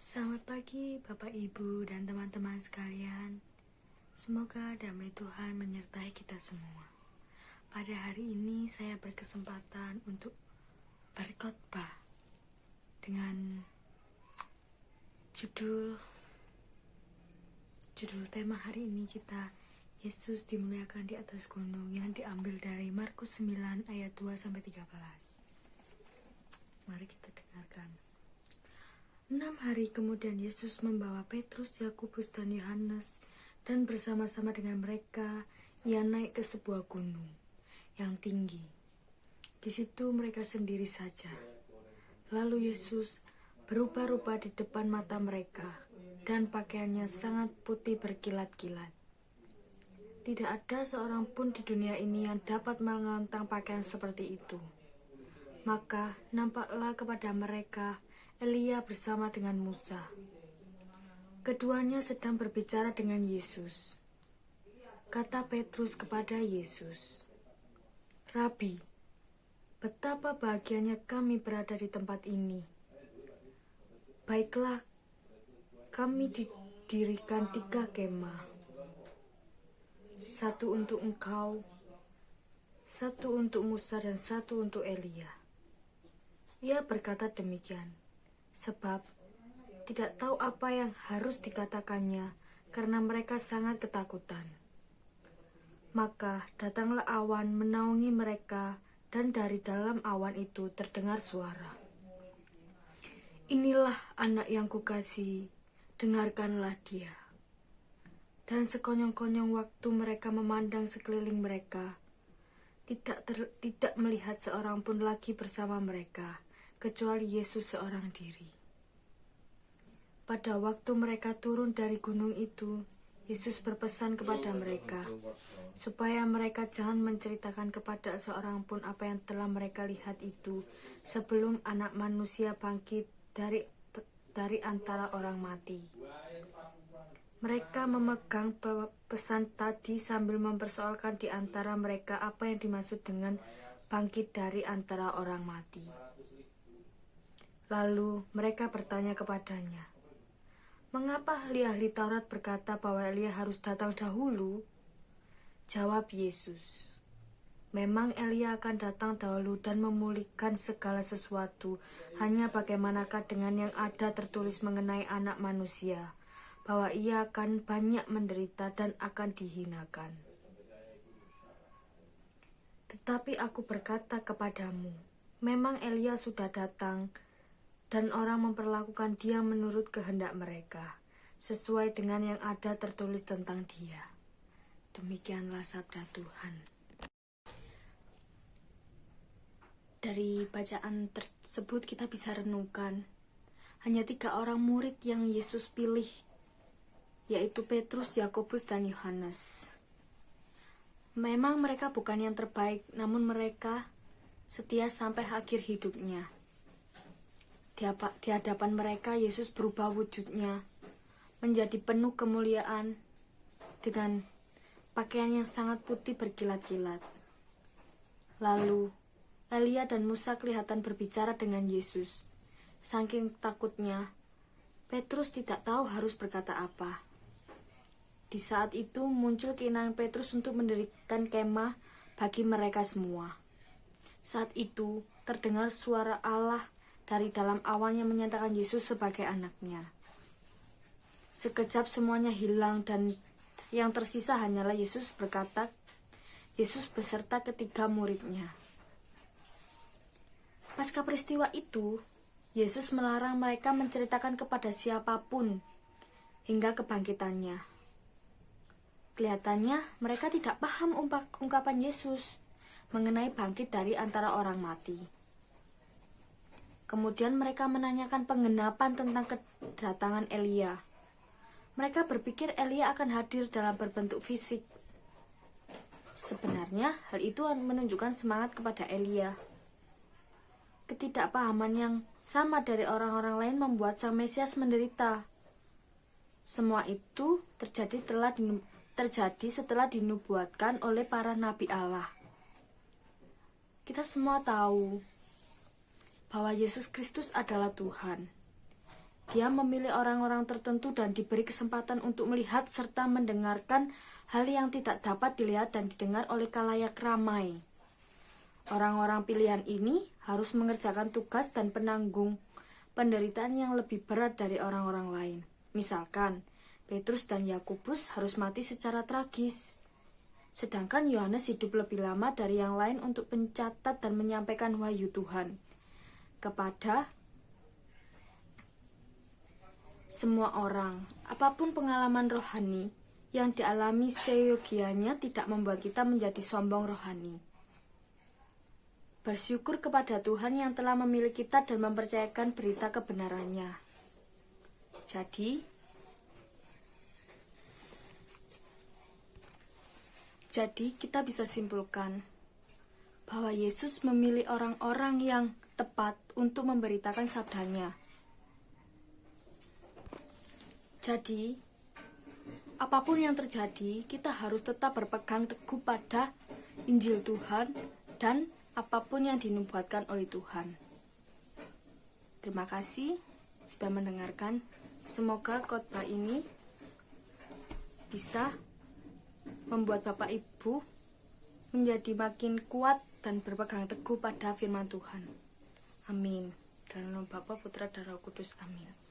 Selamat pagi Bapak Ibu dan teman-teman sekalian. Semoga damai Tuhan menyertai kita semua. Pada hari ini saya berkesempatan untuk berkhotbah dengan judul tema hari ini kita Yesus dimuliakan di atas gunung, yang diambil dari Markus 9 ayat 2-13. Mari kita dengarkan. 6 hari kemudian Yesus membawa Petrus, Yakobus, dan Yohanes, dan bersama-sama dengan mereka ia naik ke sebuah gunung yang tinggi. Di situ mereka sendiri saja. Lalu Yesus berubah-ubah di depan mata mereka, dan pakaiannya sangat putih berkilat-kilat. Tidak ada seorang pun di dunia ini yang dapat mengontang pakaian seperti itu. Maka nampaklah kepada mereka Elia bersama dengan Musa. Keduanya sedang berbicara dengan Yesus. Kata Petrus kepada Yesus, "Rabi, betapa bahagianya kami berada di tempat ini. Baiklah, kami didirikan 3 kemah. 1 untuk engkau, 1 untuk Musa, dan 1 untuk Elia." Ia berkata demikian sebab tidak tahu apa yang harus dikatakannya, karena mereka sangat ketakutan. Maka datanglah awan menaungi mereka, dan dari dalam awan itu terdengar suara, "Inilah anak yang kukasihi, dengarkanlah dia." Dan sekonyong-konyong waktu mereka memandang sekeliling mereka, tidak melihat seorang pun lagi bersama mereka, kecuali Yesus seorang diri. Pada waktu mereka turun dari gunung itu, Yesus berpesan kepada mereka, supaya mereka jangan menceritakan kepada seorang pun apa yang telah mereka lihat itu, sebelum Anak Manusia bangkit dari antara orang mati. Mereka memegang pesan tadi sambil mempersoalkan di antara mereka apa yang dimaksud dengan bangkit dari antara orang mati. Lalu mereka bertanya kepadanya, "Mengapa ahli-ahli Taurat berkata bahwa Elia harus datang dahulu?" Jawab Yesus, "Memang Elia akan datang dahulu dan memulihkan segala sesuatu. Hanya bagaimanakah dengan yang ada tertulis mengenai Anak Manusia, bahwa ia akan banyak menderita dan akan dihinakan. Tetapi aku berkata kepadamu, memang Elia sudah datang, dan orang memperlakukan dia menurut kehendak mereka, sesuai dengan yang ada tertulis tentang dia." Demikianlah sabda Tuhan. Dari bacaan tersebut kita bisa renungkan, hanya 3 orang murid yang Yesus pilih, yaitu Petrus, Yakobus, dan Yohanes. Memang mereka bukan yang terbaik, namun mereka setia sampai akhir hidupnya. Di hadapan mereka, Yesus berubah wujudnya menjadi penuh kemuliaan dengan pakaian yang sangat putih berkilat-kilat. Lalu Elia dan Musa kelihatan berbicara dengan Yesus. Saking takutnya, Petrus tidak tahu harus berkata apa. Di saat itu muncul keinginan Petrus untuk mendirikan kemah bagi mereka semua. Saat itu terdengar suara Allah dari dalam awan yang menyatakan Yesus sebagai anaknya. Sekejap semuanya hilang, dan yang tersisa hanyalah Yesus beserta ketiga muridnya. Pasca peristiwa itu, Yesus melarang mereka menceritakan kepada siapapun hingga kebangkitannya. Kelihatannya mereka tidak paham ungkapan Yesus mengenai bangkit dari antara orang mati. Kemudian mereka menanyakan penggenapan tentang kedatangan Elia. Mereka berpikir Elia akan hadir dalam berbentuk fisik. Sebenarnya hal itu menunjukkan semangat kepada Elia. Ketidakpahaman yang sama dari orang-orang lain membuat Sang Mesias menderita. Semua itu terjadi setelah dinubuatkan oleh para nabi Allah. Kita semua tahu bahwa Yesus Kristus adalah Tuhan. Dia memilih orang-orang tertentu dan diberi kesempatan untuk melihat serta mendengarkan hal yang tidak dapat dilihat dan didengar oleh khalayak ramai. Orang-orang pilihan ini harus mengerjakan tugas dan penanggung penderitaan yang lebih berat dari orang-orang lain. Misalkan, Petrus dan Yakobus harus mati secara tragis. Sedangkan Yohanes hidup lebih lama dari yang lain untuk mencatat dan menyampaikan wahyu Tuhan kepada semua orang. Apapun pengalaman rohani yang dialami seyogianya tidak membuat kita menjadi sombong rohani. Bersyukur kepada Tuhan yang telah memilih kita dan mempercayakan berita kebenarannya. Jadi kita bisa simpulkan bahwa Yesus memilih orang-orang yang tepat untuk memberitakan sabdanya. Jadi, apapun yang terjadi, kita harus tetap berpegang teguh pada Injil Tuhan dan apapun yang dinubuatkan oleh Tuhan. Terima kasih sudah mendengarkan. Semoga khotbah ini bisa membuat Bapak Ibu menjadi makin kuat dan berpegang teguh pada firman Tuhan. Amin. Dalam nama Bapa, Putra, dan Roh Kudus. Amin.